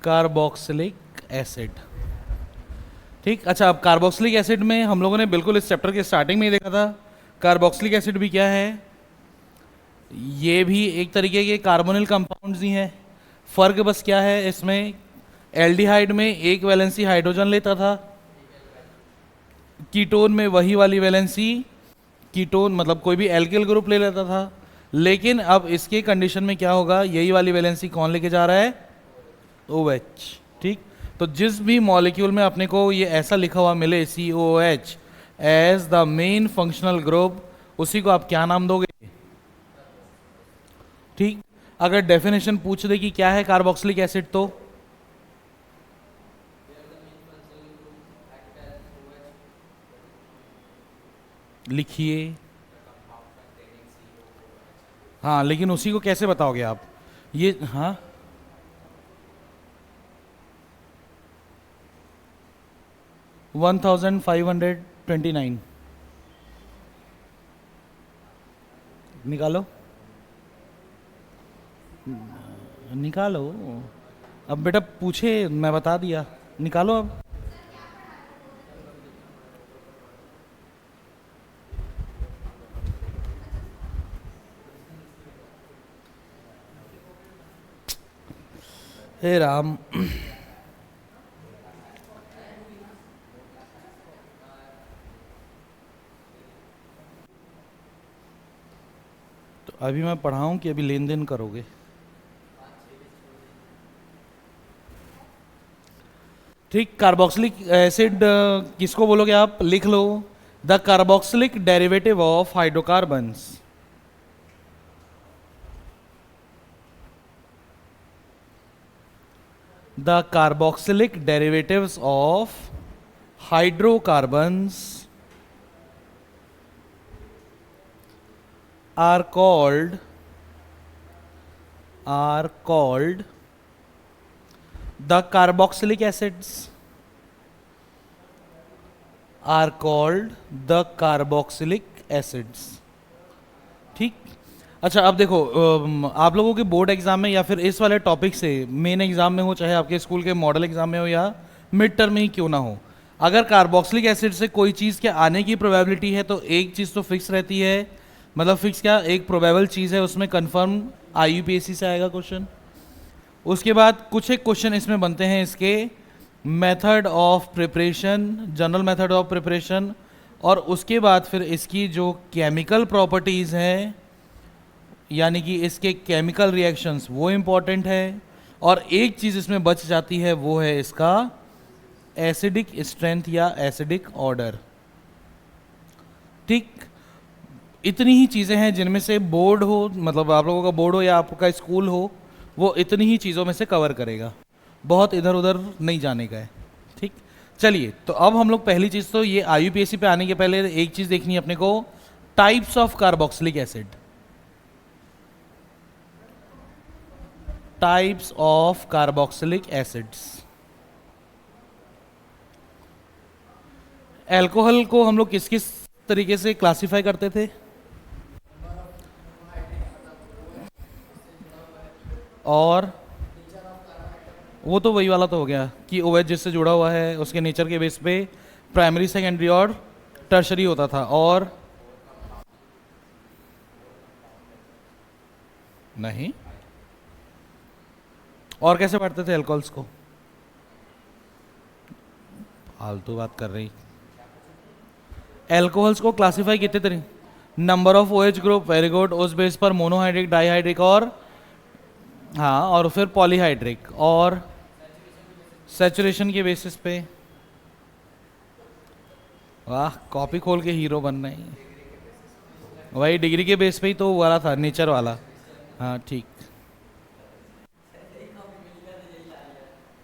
Carboxylic acid. ठीक, अच्छा अब कार्बोक्सिलिक एसिड में हम लोगों ने बिल्कुल इस चैप्टर के स्टार्टिंग में ही देखा था कार्बोक्सिलिक एसिड भी क्या है, ये भी एक तरीके के कार्बोनिल कंपाउंड्स ही हैं। फर्क बस क्या है इसमें, एल्डिहाइड में एक वैलेंसी हाइड्रोजन लेता था, कीटोन में वही वाली वैलेंसी कीटोन मतलब कोई भी एल्किल ग्रुप ले लेता था। लेकिन अब इसके कंडीशन में क्या होगा, यही वाली वैलेंसी कौन लेके जा रहा है, OH। ठीक, तो जिस भी मॉलिक्यूल में अपने को ये ऐसा लिखा हुआ मिले COOH as the main functional group, उसी को आप क्या नाम दोगे। ठीक, अगर डेफिनेशन पूछ दे कि क्या है कार्बोक्सिलिक एसिड तो लिखिए। हाँ, लेकिन उसी को कैसे बताओगे आप ये, हाँ 1529 निकालो, निकालो। अब बेटा पूछे मैं बता दिया, निकालो अब। हे राम, तो अभी मैं पढ़ाऊं कि अभी लेन देन करोगे। ठीक, कार्बोक्सिलिक एसिड किसको बोलोगे आप, लिख लो, the carboxylic derivative of hydrocarbons. The carboxylic derivatives of hydrocarbons are called the carboxylic acids are called the carboxylic acids। ठीक, अच्छा अब देखो आप लोगों के बोर्ड एग्जाम में या फिर इस वाले टॉपिक से मेन एग्जाम में हो, चाहे आपके स्कूल के मॉडल एग्जाम में हो या मिड टर्म में ही क्यों ना हो, अगर कार्बोक्सिलिक एसिड से कोई चीज़ के आने की प्रोबेबिलिटी है तो एक चीज़ तो फिक्स रहती है, मतलब फिक्स क्या, एक प्रोबेबल चीज़ है, उसमें कंफर्म IUPAC से आएगा क्वेश्चन। उसके बाद कुछ एक क्वेश्चन इसमें बनते हैं इसके method of preparation, general method of preparation, और उसके बाद फिर इसकी जो केमिकल प्रॉपर्टीज़ हैं यानी कि इसके केमिकल रिएक्शंस वो इम्पॉर्टेंट है, और एक चीज़ इसमें बच जाती है वो है इसका एसिडिक स्ट्रेंथ या एसिडिक ऑर्डर। ठीक, इतनी ही चीज़ें हैं जिनमें से बोर्ड हो, मतलब आप लोगों का बोर्ड हो या आपका स्कूल हो, वो इतनी ही चीज़ों में से कवर करेगा, बहुत इधर उधर नहीं जाने का है। ठीक, चलिए तो अब हम लोग पहली चीज़ तो ये IUPAC पे आने के पहले एक चीज़ देखनी है अपने को, types of carboxylic acid. Types of carboxylic acids. Alcohol को हम लोग किस किस तरीके से क्लासिफाई करते थे, और वो तो वही वाला तो हो गया कि OH जिससे जुड़ा हुआ है उसके नेचर के बेस पे प्राइमरी, सेकेंडरी और टर्शरी होता था, और नहीं, और कैसे बांटते थे अल्कोहल्स को, फालतू बात कर रही। अल्कोहल्स को क्लासिफाई कितने तरीके, number of OH group, very good, उस बेस पर मोनोहाइड्रिक, डाईहाइड्रिक और हाँ, और फिर पॉलीहाइड्रिक, और सैचुरेशन के बेसिस पे। वाह, कॉपी खोल के हीरो बनना है, वही डिग्री के बेस पे ही तो वाला था, नेचर वाला। हाँ ठीक,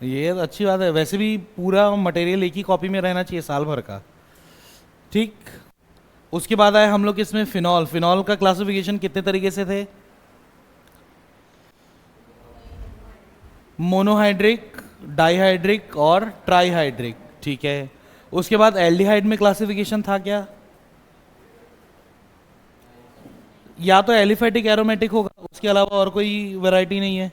ये तो अच्छी बात है, वैसे भी पूरा मटेरियल एक ही कॉपी में रहना चाहिए साल भर का। ठीक, उसके बाद आए हम लोग इसमें फिनॉल। फिनॉल का क्लासिफिकेशन कितने तरीके से थे, मोनोहाइड्रिक, डाईहाइड्रिक और ट्राईहाइड्रिक। ठीक है, उसके बाद एल्डिहाइड में क्लासिफिकेशन था क्या, या तो एलिफेटिक एरोमेटिक होगा, उसके अलावा और कोई वैरायटी नहीं है।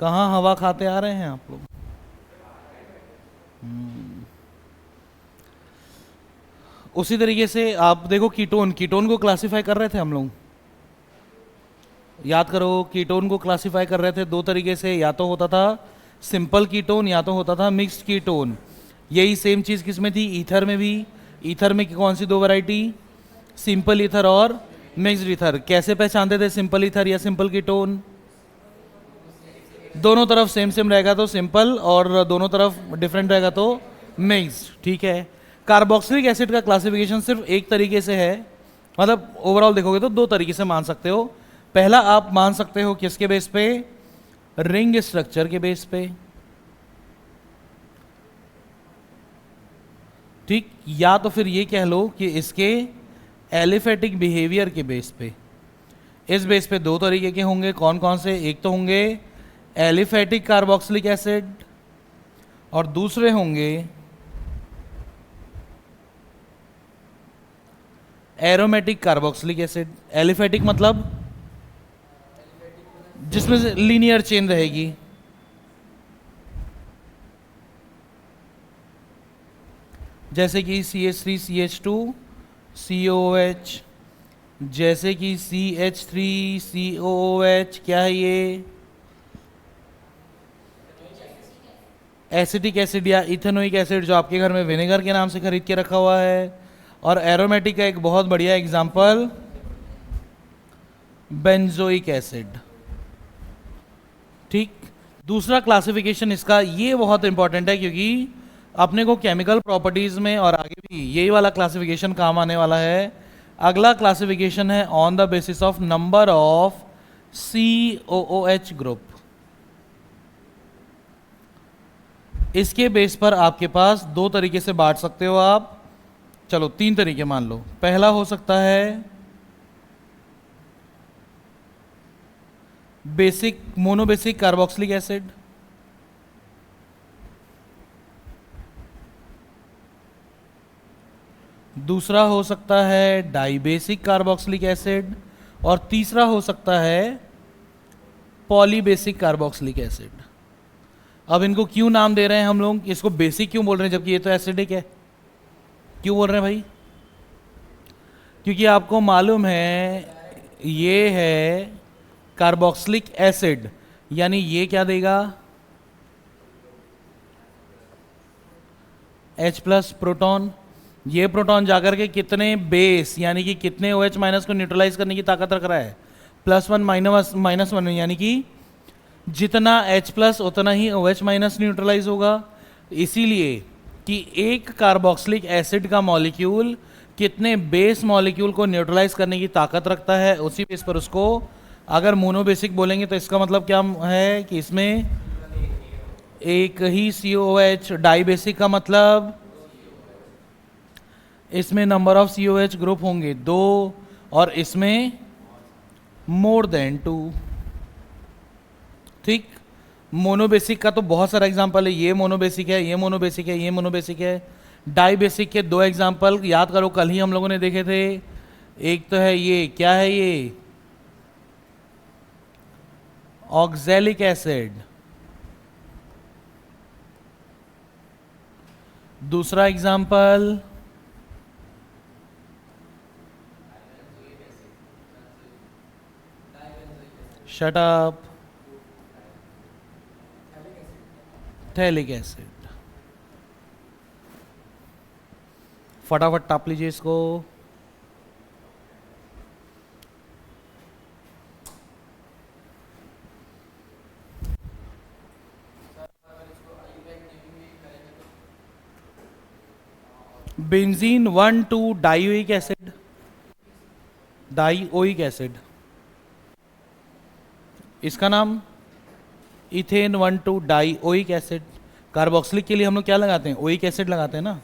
कहाँ हवा खाते आ रहे हैं आप लोग? उसी तरीके से आप देखो कीटोन, कीटोन को क्लासिफाई कर रहे थे हम लोग, याद करो, कीटोन को क्लासिफाई कर रहे थे दो तरीके से, या तो होता था सिंपल कीटोन या तो होता था मिक्स्ड कीटोन। यही सेम चीज़ किस में थी? ईथर में भी। ईथर में कौन सी दो वैरायटी? सिंपल ईथर और मिक्स्ड ईथर। कैसे पहचानते थे सिंपल ईथर या सिंपल कीटोन? दोनों तरफ सेम सेम रहेगा तो सिंपल, और दोनों तरफ डिफरेंट रहेगा तो मिक्स्ड। ठीक है। कार्बोक्सिलिक एसिड का क्लासिफिकेशन सिर्फ एक तरीके से है, मतलब ओवरऑल देखोगे तो दो तरीके से मान सकते हो। पहला आप मान सकते हो किसके बेस पे? रिंग स्ट्रक्चर के बेस पे। ठीक, या तो फिर ये कह लो कि इसके एलिफेटिक बिहेवियर के बेस पे। इस बेस पे दो तरीके के होंगे, कौन कौन से? एक तो होंगे एलिफेटिक कार्बोक्सिलिक एसिड और दूसरे होंगे एरोमेटिक कार्बोक्सिलिक एसिड। एलिफेटिक मतलब जिसमें से लीनियर चेन रहेगी। जैसे कि CH3CH2 COOH, जैसे कि CH3COOH, क्या है ये? एसिटिक एसिड या इथेनोइक एसिड, जो आपके घर में विनेगर के नाम से खरीद के रखा हुआ है। और एरोमेटिक का एक बहुत बढ़िया एग्जांपल बेंजोइक एसिड। ठीक। दूसरा क्लासिफिकेशन इसका ये बहुत इंपॉर्टेंट है, क्योंकि अपने को केमिकल प्रॉपर्टीज में और आगे भी यही वाला क्लासिफिकेशन काम आने वाला है। अगला क्लासिफिकेशन है on the basis of number of COOH group. इसके बेस पर आपके पास दो तरीके से बांट सकते हो आप, चलो तीन तरीके मान लो। पहला हो सकता है बेसिक मोनोबेसिक कार्बोक्सिलिक एसिड, दूसरा हो सकता है डाइबेसिक कार्बोक्सिलिक एसिड, और तीसरा हो सकता है पॉलीबेसिक कार्बोक्सिलिक एसिड। अब इनको क्यों नाम दे रहे हैं हम लोग? इसको बेसिक क्यों बोल रहे हैं जबकि ये तो एसिडिक है? क्यों बोल रहे हैं भाई? क्योंकि आपको मालूम है ये है कार्बोक्सिलिक एसिड, यानी ये क्या देगा? H+ proton. ये प्रोटॉन जाकर के कितने बेस यानी कि कितने OH माइनस को न्यूट्रलाइज करने की ताकत रख रहा है? +1 -1, यानी कि जितना H+ उतना ही OH माइनस न्यूट्रलाइज होगा। इसीलिए कि एक कार्बोक्सिलिक एसिड का मॉलिक्यूल कितने बेस मॉलिक्यूल को न्यूट्रलाइज करने की ताकत रखता है, उसी बेस पर उसको अगर मोनोबेसिक बोलेंगे तो इसका मतलब क्या है कि इसमें एक ही COOH। डाइबेसिक का मतलब इसमें नंबर ऑफ COH ग्रुप होंगे दो, और इसमें मोर देन 2। ठीक। मोनोबेसिक का तो बहुत सारा एग्जांपल है, ये मोनोबेसिक है, ये मोनोबेसिक है, ये मोनोबेसिक है। डाइबेसिक के दो एग्जांपल याद करो, कल ही हम लोगों ने देखे थे। एक तो है ये, क्या है ये? Oxalic acid. दूसरा example shut up, phthalic acid. फटाफट टाप लीजिए इसको। Benzene 1,2 dioic acid, dioic acid. इसका नाम इथेन 1,2 डाइओइक एसिड। कार्बोक्सिलिक के लिए हम लोग क्या लगाते हैं? ओइक एसिड लगाते हैं ना।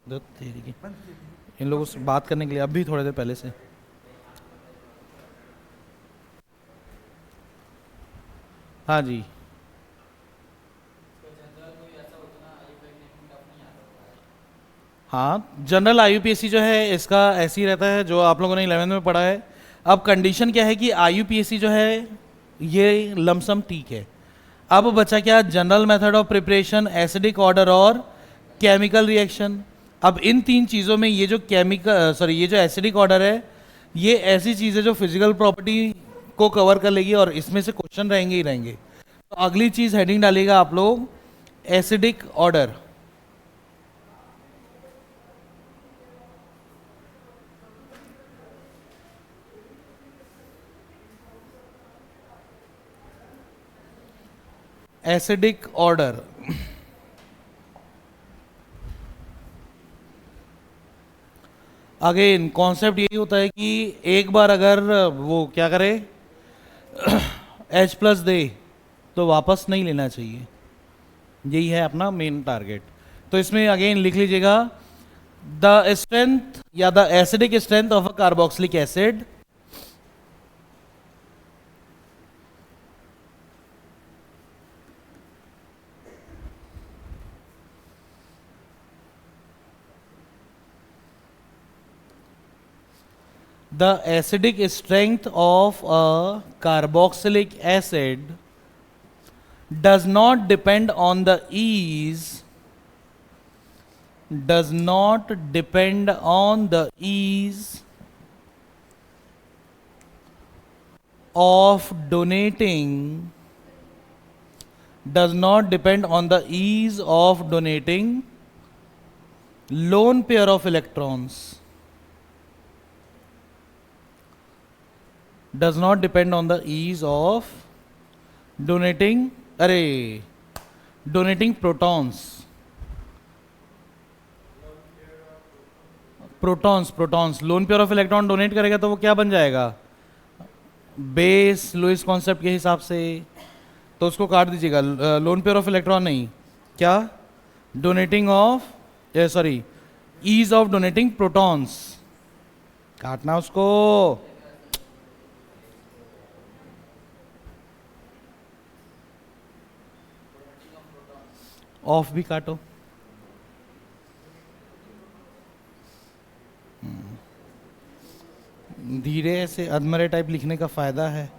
धत तेरी की। इन लोगों से बात करने के लिए अभी थोड़ी देर पहले से। हाँ जी। हाँ, जनरल आईयूपीएससी जो है इसका ऐसे ही रहता है जो आप लोगों ने 11th में पढ़ा है। अब कंडीशन क्या है कि आईयूपीएससी जो है ये लमसम ठीक है। अब बचा क्या, general method of preparation, acidic order और केमिकल रिएक्शन। अब इन तीन चीज़ों में ये जो ये जो एसिडिक ऑर्डर है, ये ऐसी चीज़ है जो फिजिकल प्रॉपर्टी को कवर कर लेगी और इसमें से क्वेश्चन रहेंगे ही रहेंगे। तो अगली चीज़ हेडिंग डालिएगा आप लोग, acidic order. Acidic order again concept यही होता है कि एक बार अगर वो क्या करे H+ दे तो वापस नहीं लेना चाहिए। यही है अपना मेन टारगेट। तो इसमें अगेन लिख लीजिएगा, द स्ट्रेंथ या the acidic strength of a carboxylic acid the acidic strength of a carboxylic acid does not depend on the ease of donating lone pair of electrons, does not depend on the ease of donating protons lone pair of electron donate करेगा तो वो क्या बन जाएगा, base Lewis concept के हिसाब से। तो उसको काट दीजिएगा, लोन पेयर ऑफ इलेक्ट्रॉन नहीं, क्या, donating of ease of donating protons, काटना उसको। ऑफ भी काटो। धीरे ऐसे अधमरे टाइप लिखने का फायदा है,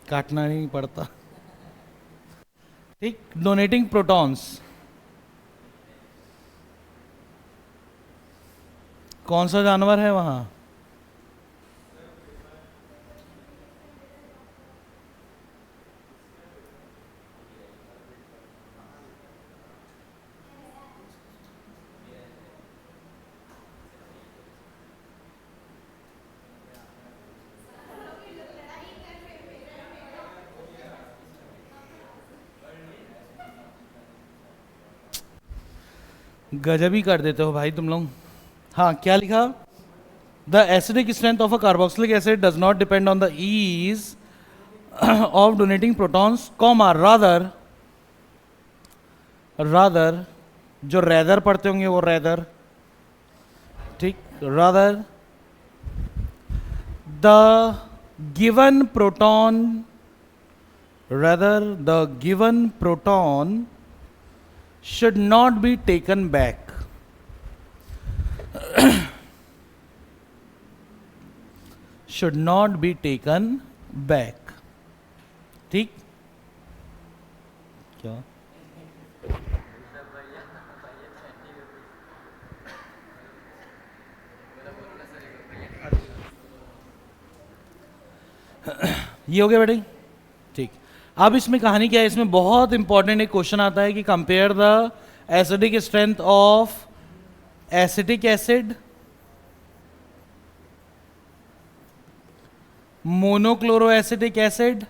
काटना नहीं पड़ता। ठीक, डोनेटिंग प्रोटॉन्स कौन सा जानवर है वहां, गजब ही कर देते हो भाई तुम लोग। हाँ, क्या लिखा, the acidic strength of a carboxylic acid does not depend on the ease of donating protons, comma rather जो रैदर पढ़ते होंगे वो रैदर, ठीक, rather the given proton should not be taken back, should not be taken back, ठीक, क्या, ये हो गया बेटे, ठीक। अब इसमें कहानी क्या है, इसमें बहुत इंपॉर्टेंट एक क्वेश्चन आता है कि compare the acidic strength of acetic acid, monochloro acetic acid,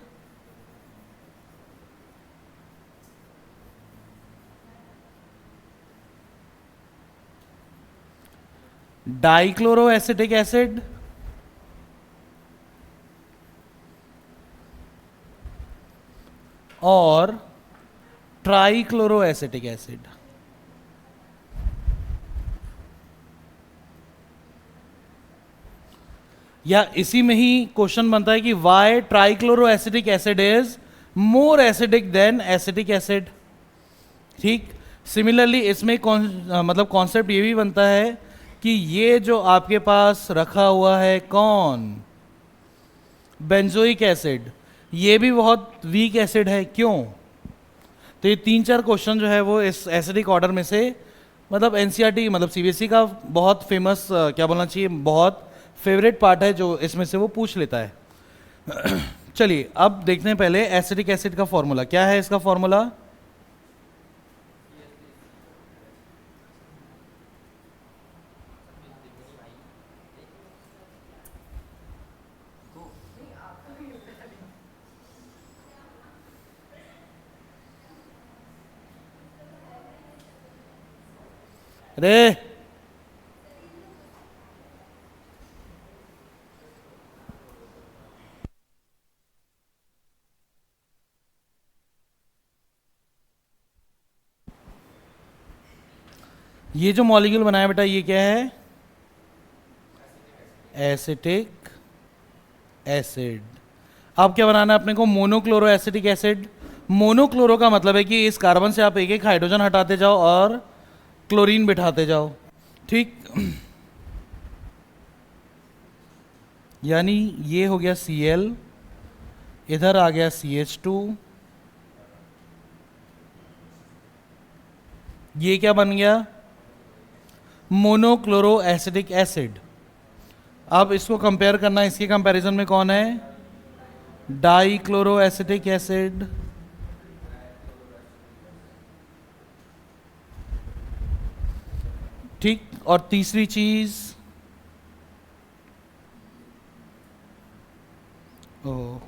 dichloro acetic acid और ट्राइक्लोरो एसिटिक एसिड। या इसी में ही क्वेश्चन बनता है कि why trichloro acetic acid is more acidic than acetic acid. ठीक, सिमिलरली इसमें मतलब कॉन्सेप्ट ये भी बनता है कि ये जो आपके पास रखा हुआ है कौन, बेंजोइक एसिड, ये भी बहुत वीक एसिड है, क्यों? तो ये 3-4 क्वेश्चन जो है वो इस एसिडिक ऑर्डर में से, मतलब एनसीईआरटी मतलब सीबीएसई का बहुत फेमस क्या बोलना चाहिए, बहुत फेवरेट पार्ट है जो इसमें से वो पूछ लेता है। चलिए अब देखते हैं पहले एसिडिक एसिड का फॉर्मूला क्या है। इसका फॉर्मूला रे, ये जो मॉलिक्यूल बनाया बेटा ये क्या है, एसिटिक एसिड। अब क्या बनाना है अपने को, मोनोक्लोरो एसिटिक एसिड। मोनोक्लोरो का मतलब है कि इस कार्बन से आप एक एक हाइड्रोजन हटाते जाओ और क्लोरीन बिठाते जाओ। ठीक, यानी ये हो गया Cl, इधर आ गया CH2, ये क्या बन गया, मोनोक्लोरो एसिटिक एसिड। अब इसको कंपेयर करना, इसके कंपैरिजन में कौन है, डाइक्लोरो एसिटिक एसिड। ठीक, और तीसरी चीज, ओ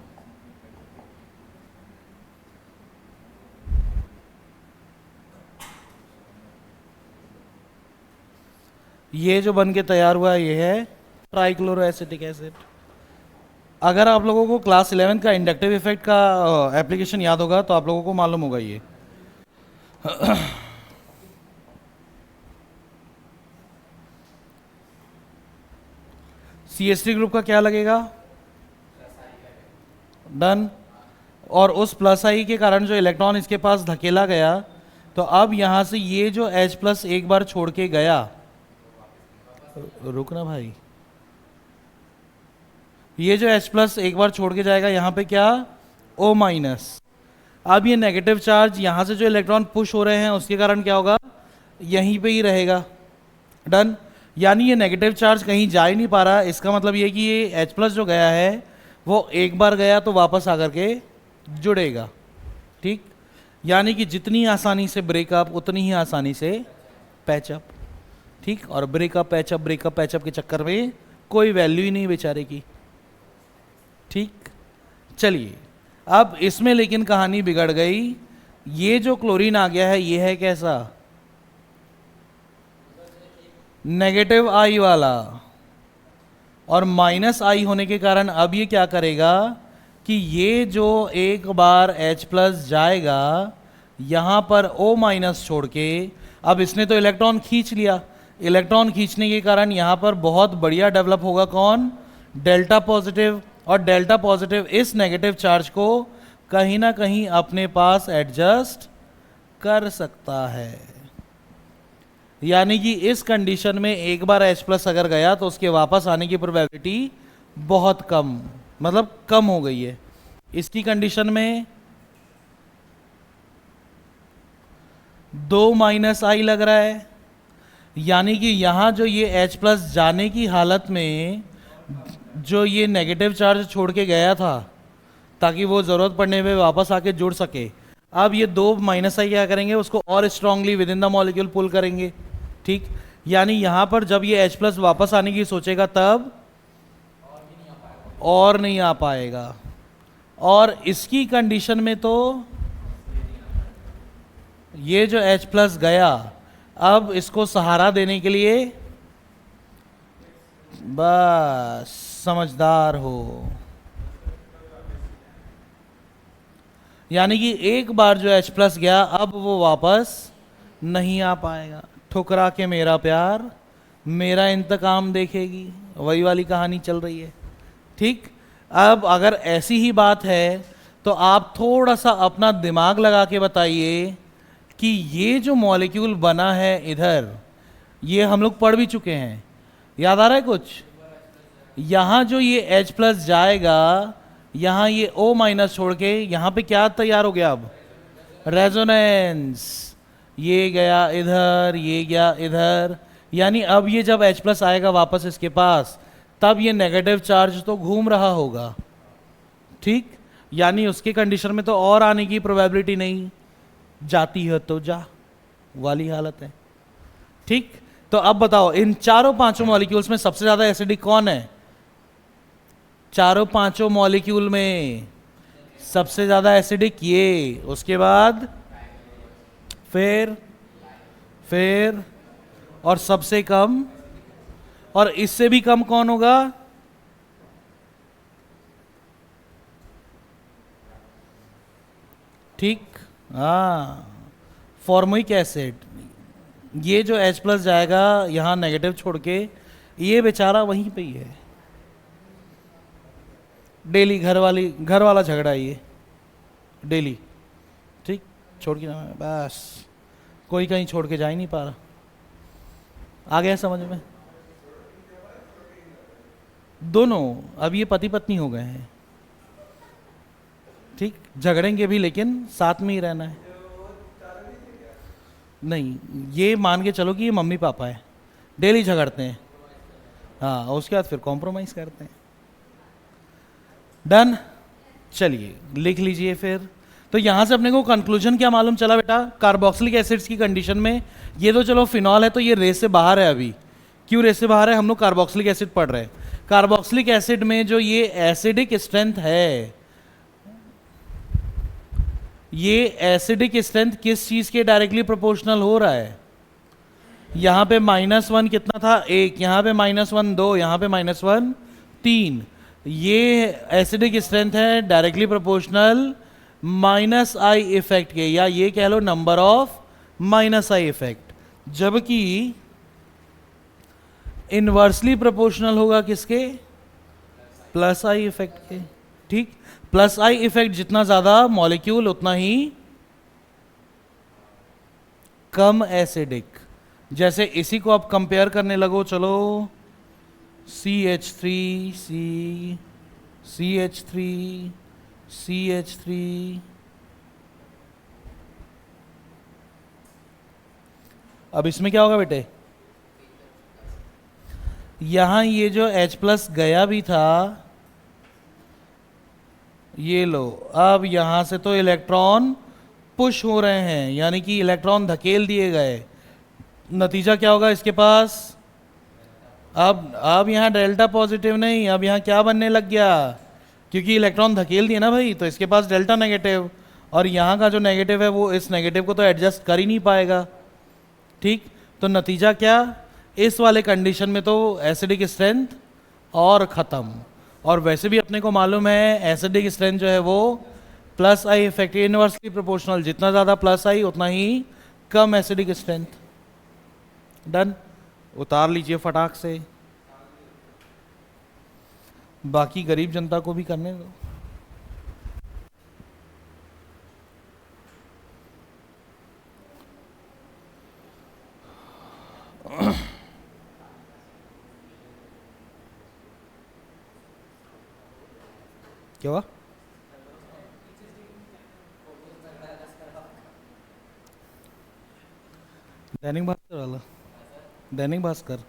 ये जो बन के तैयार हुआ ये है ट्राइक्लोरो एसिटिक एसिड। अगर आप लोगों को क्लास 11 का इंडक्टिव इफेक्ट का एप्लीकेशन याद होगा तो आप लोगों को मालूम होगा ये। CH3 ग्रुप का क्या लगेगा, डन। और उस प्लस आई के कारण जो इलेक्ट्रॉन इसके पास धकेला गया, तो अब यहां से ये जो H प्लस एक बार छोड़ के गया, रुकना भाई, ये जो H प्लस एक बार छोड़ के जाएगा यहां पे क्या, O माइनस। अब ये नेगेटिव चार्ज यहां से जो इलेक्ट्रॉन पुश हो रहे हैं उसके कारण क्या होगा, यहीं पे ही रहेगा, डन। यानी ये नेगेटिव चार्ज कहीं जा ही नहीं पा रहा। इसका मतलब ये कि ये H प्लस जो गया है वो एक बार गया तो वापस आकर के जुड़ेगा। ठीक, यानी कि जितनी आसानी से ब्रेकअप उतनी ही आसानी से पैचअप। ठीक, और ब्रेकअप पैचअप के चक्कर में कोई वैल्यू ही नहीं बेचारे की। ठीक, चलिए अब इसमें लेकिन कहानी बिगड़ गई। ये जो क्लोरीन आ गया है ये है कैसा, नेगेटिव आई वाला, और माइनस आई होने के कारण अब ये क्या करेगा कि ये जो एक बार H प्लस जाएगा यहां पर O माइनस छोड़ के, अब इसने तो इलेक्ट्रॉन खींच लिया, इलेक्ट्रॉन खींचने के कारण यहां पर बहुत बढ़िया डेवलप होगा कौन, डेल्टा पॉजिटिव। और डेल्टा पॉजिटिव इस नेगेटिव चार्ज को कहीं ना कहीं अपने पास एडजस्ट कर सकता है। यानी कि इस कंडीशन में एक बार H प्लस अगर गया तो उसके वापस आने की प्रोबेबिलिटी बहुत कम, मतलब कम हो गई है। इसकी कंडीशन में 2 माइनस आई लग रहा है, यानी कि यहां जो ये H प्लस जाने की हालत में जो ये नेगेटिव चार्ज छोड़ के गया था ताकि वो ज़रूरत पड़ने पे वापस आके जुड़ सके, अब ये 2 माइनस आई क्या करेंगे, उसको और strongly within the molecule pull करेंगे। ठीक, यानी यहां पर जब ये H प्लस वापस आने की सोचेगा तब और नहीं आ पाएगा। और इसकी कंडीशन में तो ये जो H प्लस गया, अब इसको सहारा देने के लिए बस समझदार हो, यानी कि एक बार जो H प्लस गया अब वो वापस नहीं आ पाएगा। ठुकरा के मेरा प्यार मेरा इंतकाम देखेगी, वही वाली कहानी चल रही है। ठीक। अब अगर ऐसी ही बात है तो आप थोड़ा सा अपना दिमाग लगा के बताइए कि ये जो मॉलिक्यूल बना है इधर, ये हम लोग पढ़ भी चुके हैं, याद आ रहा है कुछ? यहाँ जो ये H प्लस जाएगा, यहाँ ये O माइनस छोड़ के यहाँ पे क्या तैयार हो गया अब? रेजोनेंस। ये गया इधर, ये गया इधर, यानी अब ये जब H प्लस आएगा वापस इसके पास, तब ये नेगेटिव चार्ज तो घूम रहा होगा, ठीक। यानी उसके कंडीशन में तो और आने की प्रोबेबिलिटी नहीं, जाती है तो जा वाली हालत है, ठीक। तो अब बताओ इन चारों पांचों मॉलिक्यूल्स में सबसे ज्यादा एसिडिक कौन है? चारों पांचों मॉलिक्यूल में सबसे ज्यादा एसिडिक ये, उसके बाद फिर फिर और सबसे कम, और इससे भी कम कौन होगा? ठीक, हाँ, फॉर्मिक एसिड। ये जो H प्लस जाएगा यहाँ नेगेटिव छोड़ के, ये बेचारा वहीं पे ही है, डेली घर वाला झगड़ा है ये, डेली, ठीक। छोड़ के ना बस, कोई कहीं छोड़ के जा ही नहीं पा रहा। आ गया समझ में? दोनों अब ये पति पत्नी हो गए हैं, ठीक। झगड़ेंगे भी लेकिन साथ में ही रहना है। नहीं, ये मान के चलो कि ये मम्मी पापा है, डेली झगड़ते हैं, हाँ, और उसके बाद फिर कॉम्प्रोमाइज करते हैं। डन। चलिए लिख लीजिए फिर। तो यहां से अपने को कंक्लूजन क्या मालूम चला बेटा? कार्बोक्सिलिक एसिड्स की कंडीशन में ये तो चलो फिनॉल है तो ये रेस से बाहर है अभी। क्यों रेस से बाहर है? हम लोग कार्बोक्सिलिक एसिड पढ़ रहे हैं। कार्बोक्सिलिक एसिड में जो ये एसिडिक स्ट्रेंथ है, ये एसिडिक स्ट्रेंथ किस चीज के डायरेक्टली प्रोपोर्शनल हो रहा है? यहां पे -1 कितना था? 1, यहां पे -1 2, यहां पे -1 3। ये एसिडिक स्ट्रेंथ है डायरेक्टली प्रोपोर्शनल -I इफेक्ट के, या ये कह लो नंबर ऑफ -I इफेक्ट, जबकि इनवर्सली प्रोपोर्शनल होगा किसके? +I इफेक्ट के, ठीक। +I इफेक्ट जितना ज्यादा मॉलिक्यूल उतना ही कम एसिडिक। जैसे इसी को आप कंपेयर करने लगो, चलो CH3 C CH3 CH3, अब इसमें क्या होगा बेटे? यहां ये जो H प्लस गया भी था, ये लो, अब यहां से तो इलेक्ट्रॉन पुश हो रहे हैं, यानी कि इलेक्ट्रॉन धकेल दिए गए। नतीजा क्या होगा इसके पास? अब यहाँ डेल्टा पॉजिटिव नहीं, अब यहाँ क्या बनने लग गया? क्योंकि इलेक्ट्रॉन धकेल दिए ना भाई, तो इसके पास डेल्टा नेगेटिव, और यहाँ का जो नेगेटिव है वो इस नेगेटिव को तो एडजस्ट कर ही नहीं पाएगा, ठीक। तो नतीजा क्या? इस वाले कंडीशन में तो एसिडिक स्ट्रेंथ और ख़त्म। और वैसे भी अपने को मालूम है एसिडिक स्ट्रेंथ जो है वो +I इफेक्ट इनवर्सली प्रोपोर्शनल, जितना ज़्यादा +I उतना ही कम एसिडिक स्ट्रेंथ। डन। उतार लीजिए फटाक से, बाकी गरीब जनता को भी करने दो। क्या हुआ? दैनिक भास्कर वाला? दैनिक भास्कर?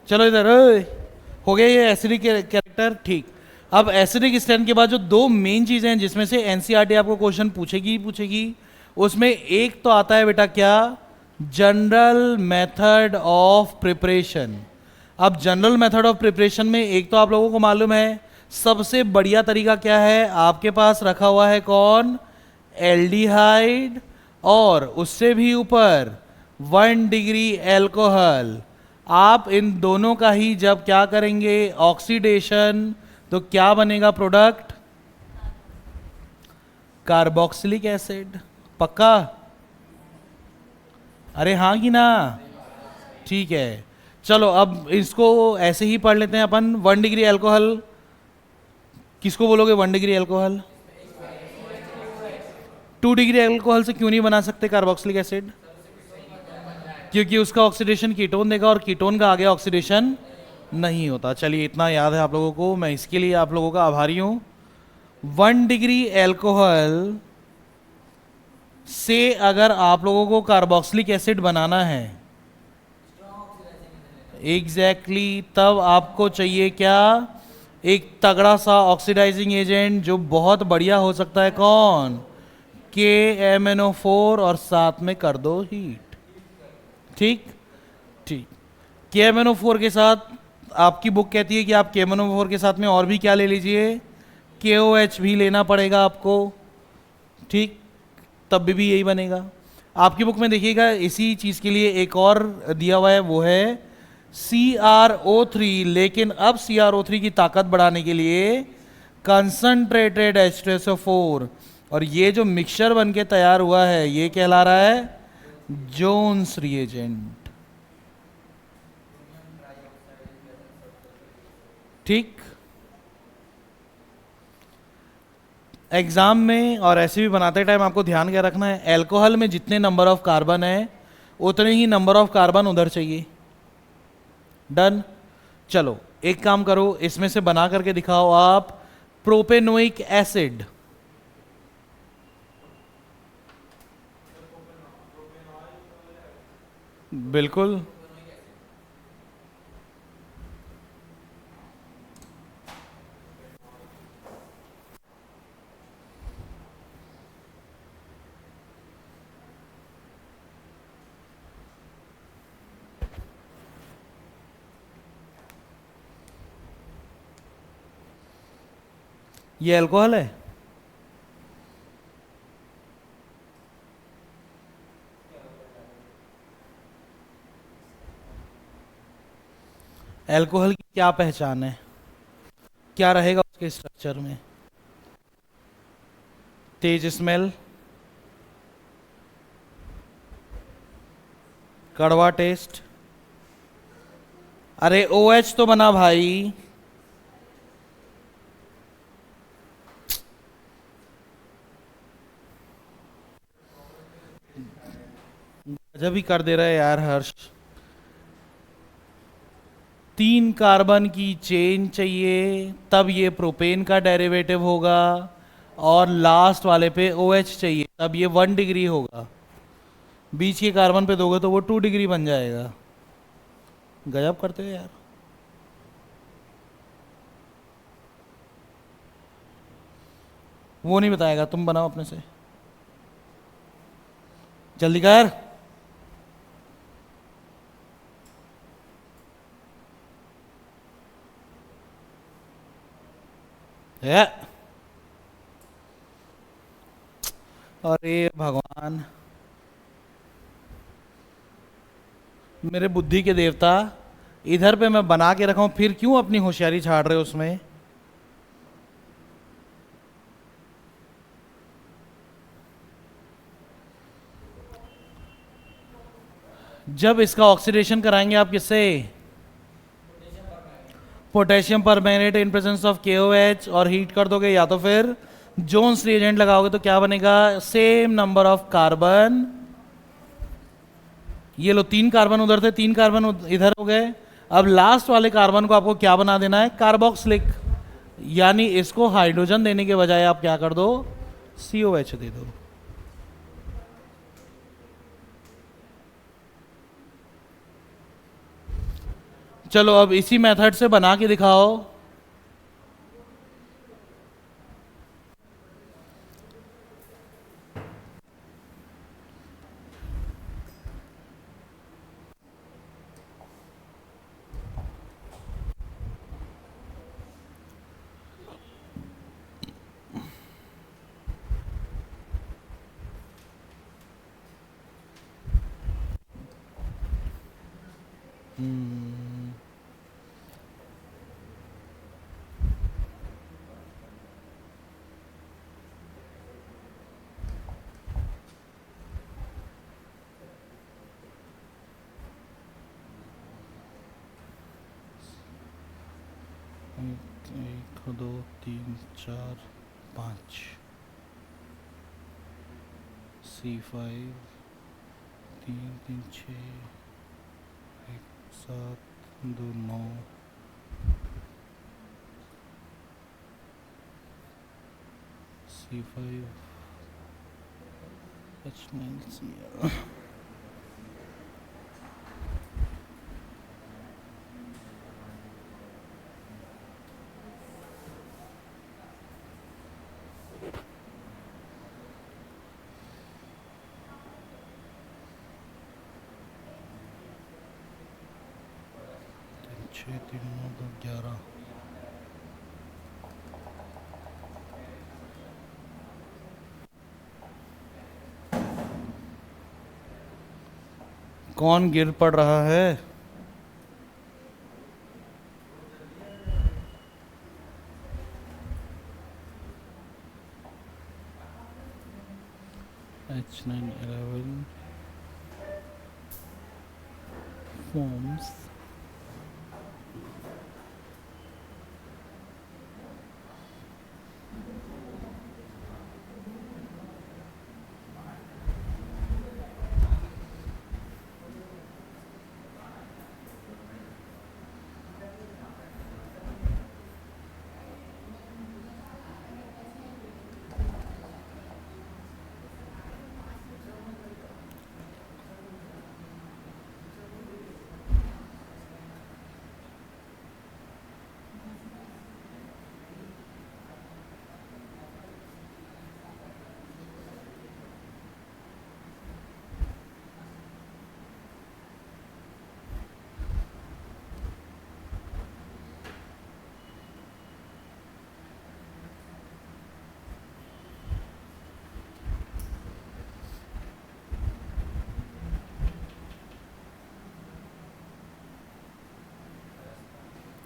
चलो इधर ओए। हो गया ये एसिडिक कैरेक्टर, ठीक। अब एसिडिक स्टैंड के बाद जो दो मेन चीजें हैं जिसमें से एनसीईआरटी आपको क्वेश्चन पूछेगी ही पूछेगी, उसमें एक तो आता है बेटा क्या, जनरल मेथड ऑफ प्रिपरेशन। अब जनरल मेथड ऑफ प्रिपरेशन में एक तो आप लोगों को मालूम है सबसे बढ़िया तरीका क्या है, आपके पास रखा हुआ है कौन, एल्डिहाइड, और उससे भी ऊपर 1 डिग्री एल्कोहल। आप इन दोनों का ही जब क्या करेंगे ऑक्सीडेशन, तो क्या बनेगा प्रोडक्ट, कार्बोक्सिलिक एसिड। पक्का? अरे हाँ कि ना? ठीक है। चलो अब इसको ऐसे ही पढ़ लेते हैं अपन। 1 डिग्री एल्कोहल किसको बोलोगे, 1 डिग्री एल्कोहल? 2 डिग्री एल्कोहल से क्यों नहीं बना सकते कार्बोक्सिलिक एसिड? क्योंकि उसका ऑक्सीडेशन कीटोन देगा और कीटोन का आगे ऑक्सीडेशन नहीं होता। चलिए इतना याद है आप लोगों को, मैं इसके लिए आप लोगों का आभारी हूं। 1 डिग्री एल्कोहल से अगर आप लोगों को कार्बोक्सिलिक एसिड बनाना है, एग्जैक्टली तब आपको चाहिए क्या, एक तगड़ा सा ऑक्सीडाइजिंग एजेंट जो बहुत बढ़िया हो सकता है, कौन, KMnO4, और साथ में कर दो हीट। ठीक ठीक। KMnO4 के साथ आपकी बुक कहती है कि आप KMnO4 के साथ में और भी क्या ले लीजिए, KOH भी लेना पड़ेगा आपको। ठीक, तब भी यही बनेगा। आपकी बुक में देखिएगा इसी चीज के लिए एक और दिया हुआ है, वो है CrO3, लेकिन अब CrO3 की ताकत बढ़ाने के लिए कंसंट्रेटेड H2SO4, और ये जो मिक्सचर बन के तैयार हुआ है ये कहला रहा है जोन्स रिएजेंट। ठीक। एग्जाम में और ऐसे भी बनाते टाइम आपको ध्यान क्या रखना है, एल्कोहल में जितने नंबर ऑफ कार्बन है उतने ही नंबर ऑफ कार्बन उधर चाहिए। डन। चलो एक काम करो, इसमें से बना करके दिखाओ आप प्रोपेनोइक एसिड। बिल्कुल। ये अल्कोहल है, अल्कोहल की क्या पहचान है, क्या रहेगा उसके स्ट्रक्चर में, तेज स्मेल, कड़वा टेस्ट। अरे OH तो बना भाई। गजब ही कर दे रहा है यार हर्ष। 3 कार्बन की चेन चाहिए तब ये प्रोपेन का डेरिवेटिव होगा, और लास्ट वाले पे OH चाहिए तब ये 1 डिग्री होगा। बीच के कार्बन पे दोगे तो वो 2 डिग्री बन जाएगा। गजब करते हो यार। वो नहीं बताएगा, तुम बनाओ अपने से, जल्दी कर। है। अरे भगवान, मेरे बुद्धि के देवता, इधर पे मैं बना के रखा हूं, फिर क्यों अपनी होशियारी छाड़ रहे हो उसमें। जब इसका ऑक्सीडेशन कराएंगे आप किससे, potassium permanganate in presence of KOH, और हीट कर दोगे या तो फिर जोन्स रिएजेंट लगाओगे तो क्या बनेगा, सेम नंबर ऑफ कार्बन। ये लो 3 कार्बन उधर थे, 3 कार्बन इधर हो गए। अब लास्ट वाले कार्बन को आपको क्या बना देना है, कार्बोक्सिलिक, यानी इसको हाइड्रोजन देने के बजाय आप क्या कर दो, COH दे दो। चलो अब इसी मेथड से बना के दिखाओ। एक दो तीन चार पाँच, C5, तीन तीन छः, एक सात दो नौ, C5 H9 CL। छः तीन नौ दो 11। कौन गिर पड़ रहा है? H9 11 forms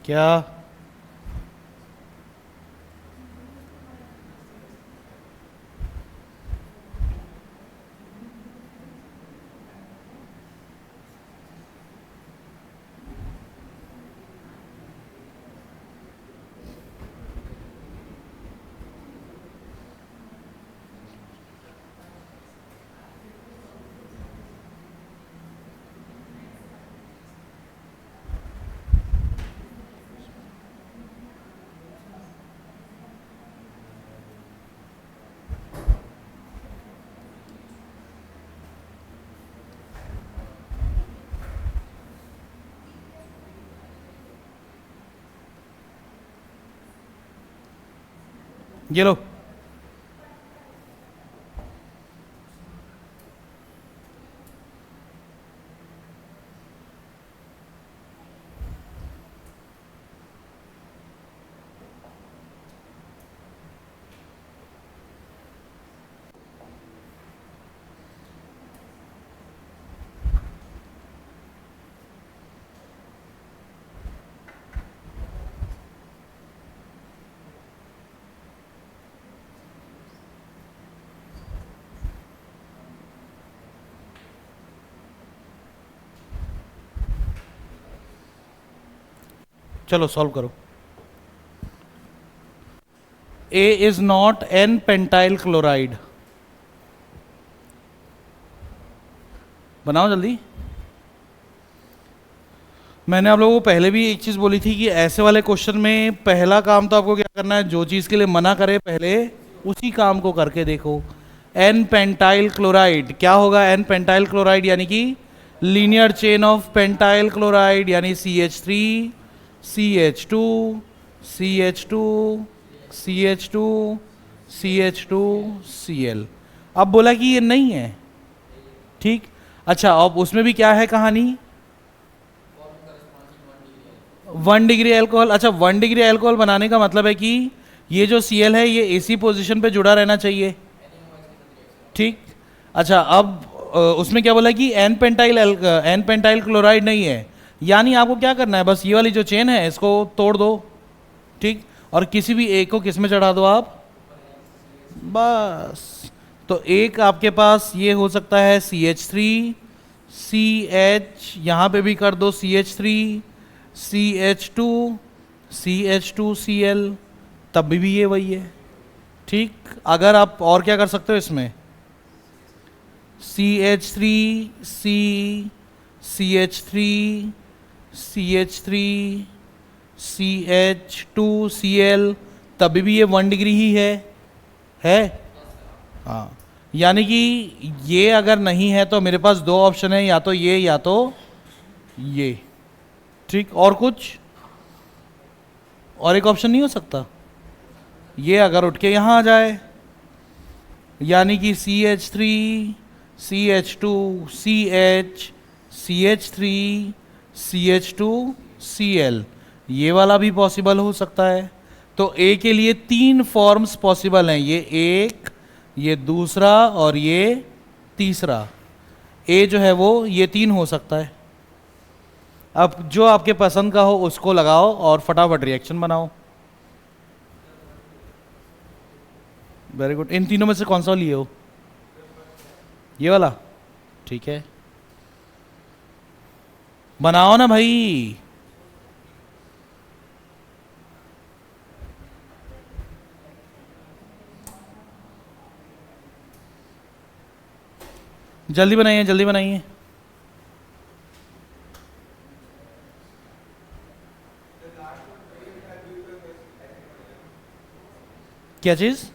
क्या? ये लो। चलो सॉल्व करो। A is not N pentyl chloride। बनाओ जल्दी। मैंने आप लोगों को पहले भी एक चीज़ बोली थी कि ऐसे वाले क्वेश्चन में पहला काम तो आपको क्या करना है, जो चीज़ के लिए मना करे पहले उसी काम को करके देखो। एन पेंटाइल क्लोराइड क्या होगा? एन पेंटाइल क्लोराइड यानी कि linear chain of pentyl chloride यानी CH3, CH2, CH2, CH2, CH2, Cl। अब बोला कि ये नहीं है, ठीक। अच्छा, अब उसमें भी क्या है कहानी, 1 डिग्री अल्कोहल। अच्छा, 1 डिग्री अल्कोहल बनाने का मतलब है कि ये जो Cl है ये AC पोजीशन पे जुड़ा रहना चाहिए, ठीक। अच्छा, अब उसमें क्या बोला कि एन पेंटाइल क्लोराइड नहीं है, यानी आपको क्या करना है, बस ये वाली जो चेन है इसको तोड़ दो, ठीक। और किसी भी एक को किस में चढ़ा दो आप, बस। तो एक आपके पास ये हो सकता है CH3, CH, यहाँ पे भी कर दो CH3, CH2, CH2Cl, तब भी ये वही है, ठीक। अगर आप और क्या कर सकते हो इसमें, CH3, C, CH3, CH3, CH2Cl, तभी भी ये 1 डिग्री ही है। हाँ, यानी कि ये अगर नहीं है तो मेरे पास दो ऑप्शन है, या तो ये या तो ये, ठीक। और कुछ, और एक ऑप्शन नहीं हो सकता, ये अगर उठ के यहाँ आ जाए, यानी कि CH3, CH2, CH, CH3, CH2Cl, ये वाला भी पॉसिबल हो सकता है। तो ए के लिए तीन फॉर्म्स पॉसिबल हैं, ये एक, ये दूसरा और ये तीसरा। ए जो है वो ये तीन हो सकता है। अब जो आपके पसंद का हो उसको लगाओ और फटाफट रिएक्शन बनाओ। Very good. इन तीनों में से कौन सा लिए हो, ये वाला, ठीक है, बनाओ ना भाई। जल्दी बनाइए, जल्दी बनाइए। क्या चीज,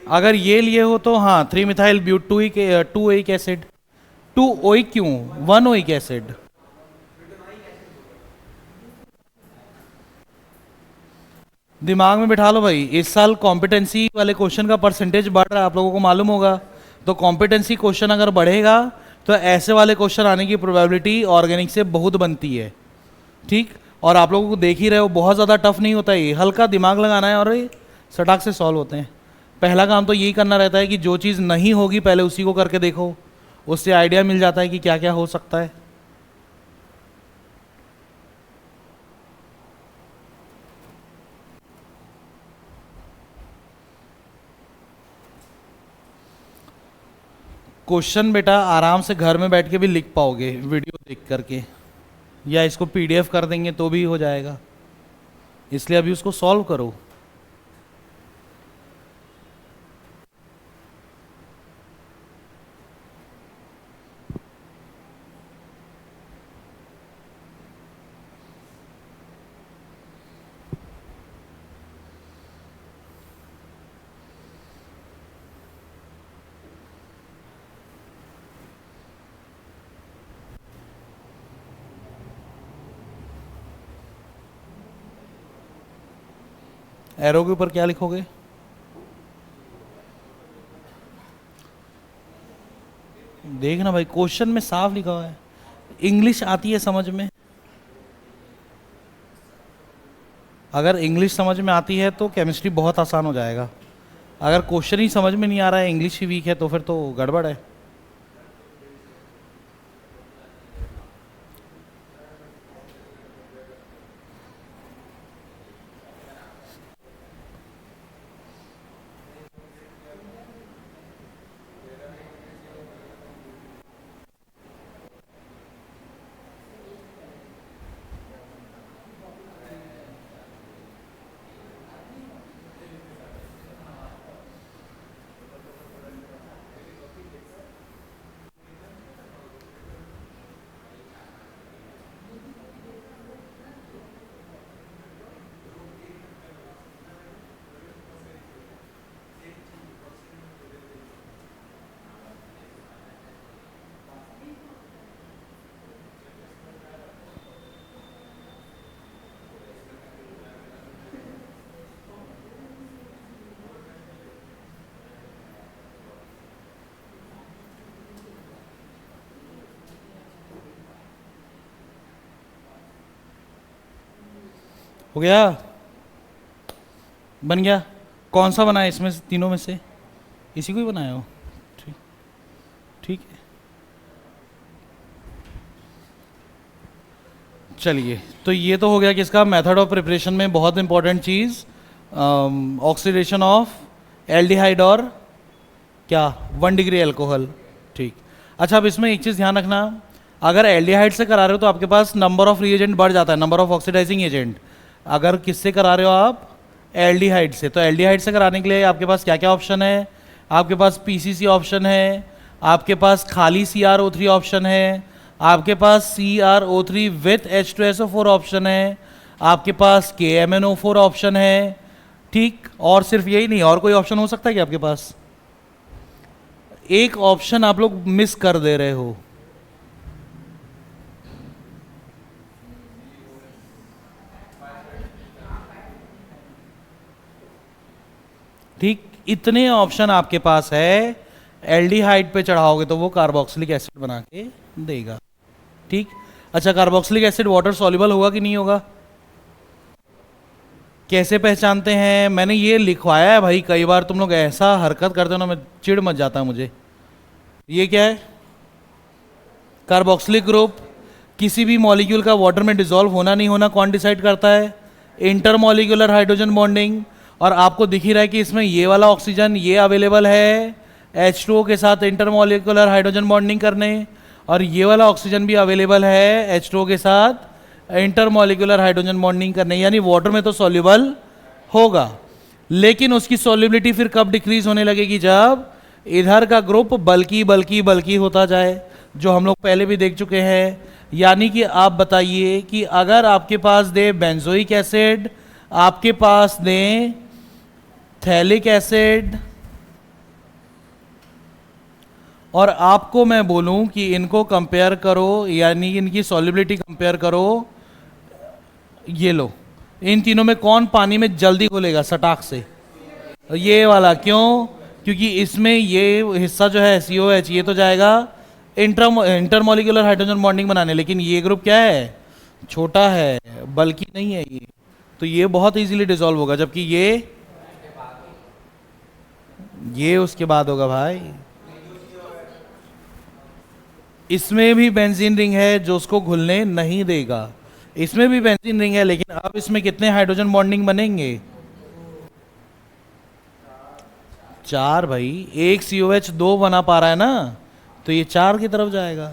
अगर ये लिए हो तो हाँ, 3 methyl but 2 oic acid. 2 oic क्यों, 1 ओइक एसिड। दिमाग में बिठा लो भाई, इस साल कॉम्पिटेंसी वाले क्वेश्चन का परसेंटेज बढ़ रहा है, आप लोगों को मालूम होगा। तो कॉम्पिटेंसी क्वेश्चन अगर बढ़ेगा तो ऐसे वाले क्वेश्चन आने की प्रोबेबिलिटी ऑर्गेनिक से बहुत बनती है, ठीक। और आप लोगों को देख ही रहे हो, बहुत ज़्यादा टफ नहीं होता, ये हल्का दिमाग लगाना है और ये सटाक से सॉल्व होते हैं। पहला काम तो यही करना रहता है कि जो चीज़ नहीं होगी पहले उसी को करके देखो, उससे आइडिया मिल जाता है कि क्या क्या हो सकता है। क्वेश्चन बेटा आराम से घर में बैठ के भी लिख पाओगे वीडियो देख करके, या इसको PDF कर देंगे तो भी हो जाएगा, इसलिए अभी उसको सॉल्व करो। एरो के ऊपर क्या लिखोगे, देखना भाई क्वेश्चन में साफ लिखा हुआ है। इंग्लिश आती है समझ में, अगर इंग्लिश समझ में आती है तो केमिस्ट्री बहुत आसान हो जाएगा। अगर क्वेश्चन ही समझ में नहीं आ रहा है, इंग्लिश ही वीक है, तो फिर तो गड़बड़ है। हो गया, बन गया। कौन सा बनाया इसमें से, तीनों में से? इसी को ही बनाया हो? ठीक, ठीक है। चलिए, तो ये तो हो गया किसका, मेथड ऑफ प्रिपरेशन में बहुत important cheese, oxidation of aldehyde और क्या, 1 डिग्री अल्कोहल। ठीक। अच्छा, अब इसमें एक चीज़ ध्यान रखना, अगर एल्डिहाइड से करा रहे हो तो आपके पास नंबर ऑफ रिएजेंट बढ़ जाता है, नंबर ऑफ ऑक्सीडाइजिंग एजेंट। अगर किससे करा रहे हो आप, एल्डिहाइड से, तो एल्डिहाइड से कराने के लिए आपके पास क्या क्या ऑप्शन है? आपके पास पीसीसी ऑप्शन है, आपके पास खाली CrO3 ऑप्शन है, आपके पास CrO3 विथ H2SO4 ऑप्शन है, आपके पास KMnO4 ऑप्शन है। ठीक, और सिर्फ यही नहीं, और कोई ऑप्शन हो सकता है क्या आपके पास? एक ऑप्शन आप लोग मिस कर दे रहे हो। ठीक, इतने ऑप्शन आपके पास है, एल्डिहाइड पे चढ़ाओगे तो वो कार्बोक्सिलिक एसिड बना के देगा। ठीक। अच्छा, कार्बोक्सिलिक एसिड वाटर सॉल्युबल होगा कि नहीं होगा? कैसे पहचानते हैं? मैंने ये लिखवाया है भाई, कई बार तुम लोग ऐसा हरकत करते हो ना, मैं चिढ़ मच जाता है मुझे। ये क्या है? Carboxylic group. किसी भी मॉलिक्यूल का वाटर में डिसॉल्व होना नहीं होना कौन डिसाइड करता है? Intermolecular hydrogen bonding. और आपको दिख ही रहा है कि इसमें ये वाला ऑक्सीजन ये अवेलेबल है H2O के साथ इंटरमॉलिक्यूलर हाइड्रोजन बॉन्डिंग करने, और ये वाला ऑक्सीजन भी अवेलेबल है H2O के साथ इंटरमॉलिक्यूलर हाइड्रोजन बॉन्डिंग करने। यानी वाटर में तो सॉल्युबल होगा, लेकिन उसकी सॉल्युबिलिटी फिर कब डिक्रीज होने लगेगी? जब इधर का ग्रुप बल्कि बल्कि बल्कि होता जाए, जो हम लोग पहले भी देख चुके हैं। यानी कि आप बताइए कि अगर आपके पास दे बेंजोइक एसिड, आपके पास दे थैलिक एसिड, और आपको मैं बोलूं कि इनको कंपेयर करो, यानी इनकी सॉल्युबिलिटी कंपेयर करो, ये लो, इन तीनों में कौन पानी में जल्दी घुलेगा सटाक से? ये वाला। क्यों? क्योंकि इसमें ये हिस्सा जो है COH, ये तो जाएगा इंटरमॉलिक्यूलर हाइड्रोजन बॉन्डिंग बनाने, लेकिन ये ग्रुप क्या है, छोटा है, बल्कि नहीं है ये, तो ये बहुत इजीली डिसॉल्व होगा, जबकि ये उसके बाद होगा भाई। इसमें भी बेंजीन रिंग है जो उसको घुलने नहीं देगा, इसमें भी बेंजीन रिंग है, लेकिन अब इसमें कितने हाइड्रोजन बॉन्डिंग बनेंगे? 4 भाई। एक COH 2 बना पा रहा है ना, तो ये 4 की तरफ जाएगा।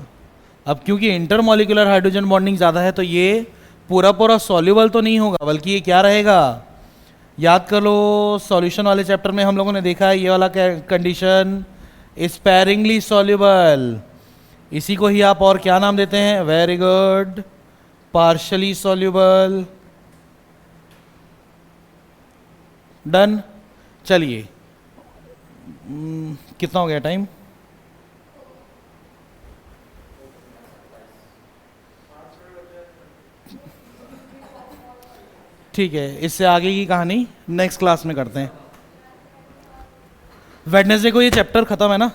अब क्योंकि इंटरमॉलिक्यूलर हाइड्रोजन बॉन्डिंग ज़्यादा है, तो ये पूरा पूरा सॉल्युबल तो नहीं होगा, बल्कि ये क्या रहेगा? याद कर लो, सॉल्यूशन वाले चैप्टर में हम लोगों ने देखा है ये वाला कंडीशन, स्पेरिंगली सॉल्युबल। इसी को ही आप और क्या नाम देते हैं? Very good, partially soluble. Done. चलिए, कितना हो गया टाइम? ठीक है, इससे आगे की कहानी नेक्स्ट क्लास में करते हैं। वेडनेसडे को ये चैप्टर खत्म है ना?